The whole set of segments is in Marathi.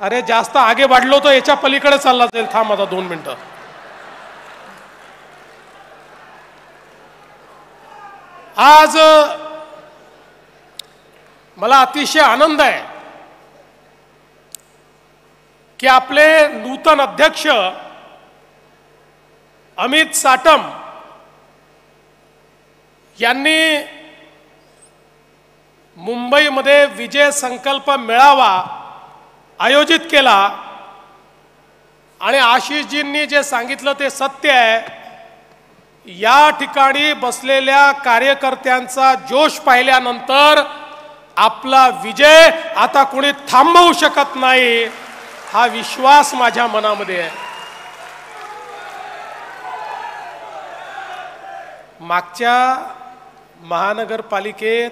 अरे जास्त आगे वाढलो तर याच्या पलीकडे चालला जाईल. थांब आता 2 मिनिटं. आज मला अतिशय आनंद आहे की आपले नूतन अध्यक्ष अमित साटम यांनी मुंबईमध्ये विजय संकल्प मेळावा आयोजित केला आणि आशिषजींनी जे सांगितलं ते सत्य आहे. या ठिकाणी बसलेल्या कार्यकर्त्यांचा जोश पाहिल्यानंतर आपला विजय आता कोणी थांबवू शकत नाही हा विश्वास माझ्या मनामध्ये आहे. मागच्या महानगरपालिकेत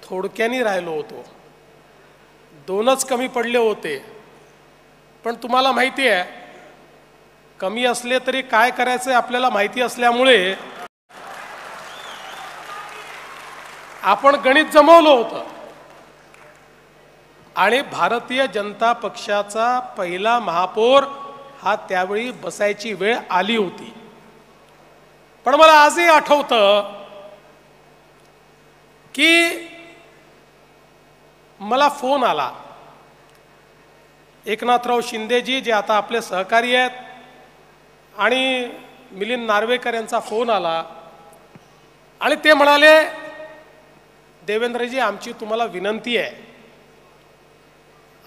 थोडक्याने राहिलो होतो, 2च कमी पडले होते. पण तुम्हाला माहिती आहे, कमी असले तरी काय करायचं आपल्याला माहिती असल्यामुळे आपण गणित जमवलं होतं आणि भारतीय जनता पक्षाचा पहिला महापौर हा त्यावेळी बसायची वेळ आली होती. पण मला आजही आठवतं की मला फोन आला. एकनाथराव शिंदेजी जे आता आपले सहकारी आहेत आणि मिलिंद नार्वेकर यांचा फोन आला आणि ते म्हणाले, देवेंद्रजी आमची तुम्हाला विनंती आहे,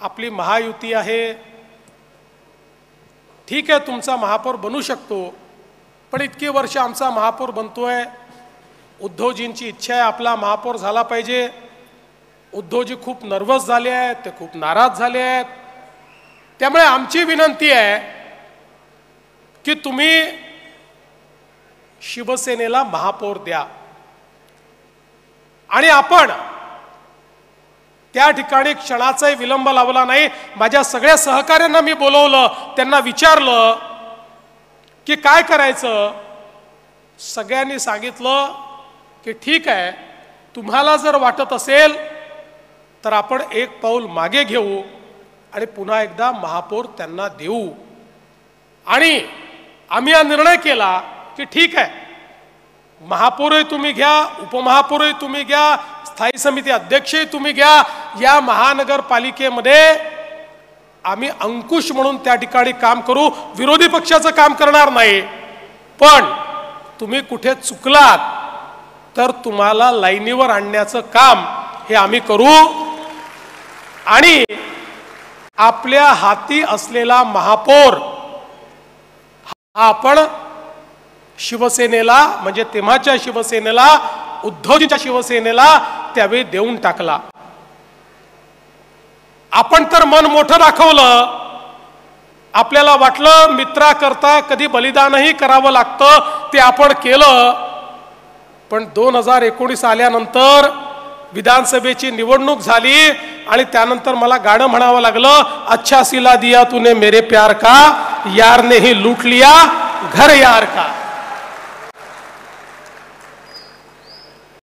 आपली महायुती आहे, ठीक आहे तुमचा महापौर बनू शकतो, पण इतकी वर्ष आमचा महापौर बनतोय, उद्धवजींची इच्छा आहे आपला महापौर झाला पाहिजे. उद्धवजी खूप नर्वस झाले आहेत, ते खूप नाराज झाले आहेत, त्यामुळे आमची विनंती आहे की तुम्ही शिवसेनेला महापौर द्या. आणि आपण त्या ठिकाणी क्षणाचाही विलंब लावला नाही. माझ्या सगळ्या सहकाऱ्यांना मी बोलवलं, त्यांना विचारलं की काय करायचं. सगळ्यांनी सांगितलं की ठीक आहे, तुम्हाला जर वाटत असेल तर आपण एक पाऊल मागे घेऊ आणि पुन्हा एकदा महापौर त्यांना देऊ. आणि आम्ही हा निर्णय केला की ठीक आहे, महापौरही तुम्ही घ्या, उपमहापौरही तुम्ही घ्या, स्थायी समिती अध्यक्षही तुम्ही घ्या. या महानगरपालिकेमध्ये आम्ही अंकुश म्हणून त्या ठिकाणी काम करू, विरोधी पक्षाचं काम करणार नाही. पण तुम्ही कुठे चुकलात तर तुम्हाला लाईनीवर आणण्याचं काम हे आम्ही करू. आणि आपल्या हाती असलेला महापौर हा आपण शिवसेनेला, म्हणजे तेव्हाच्या शिवसेनेला, उद्धवजींच्या शिवसेनेला त्यावेळी देऊन टाकला. आपण तर मन मोठं दाखवलं, आपल्याला वाटलं मित्राकरता कधी बलिदानही करावं लागतं, ते आपण केलं. पण 2019 आल्यानंतर विधानसभेची निवडणूक झाली आणि त्यानंतर मला गाणं म्हणावं लागलं, अच्छा सिला दिया तूने मेरे प्यार का, यार ने ही लूट लिया घर यार का.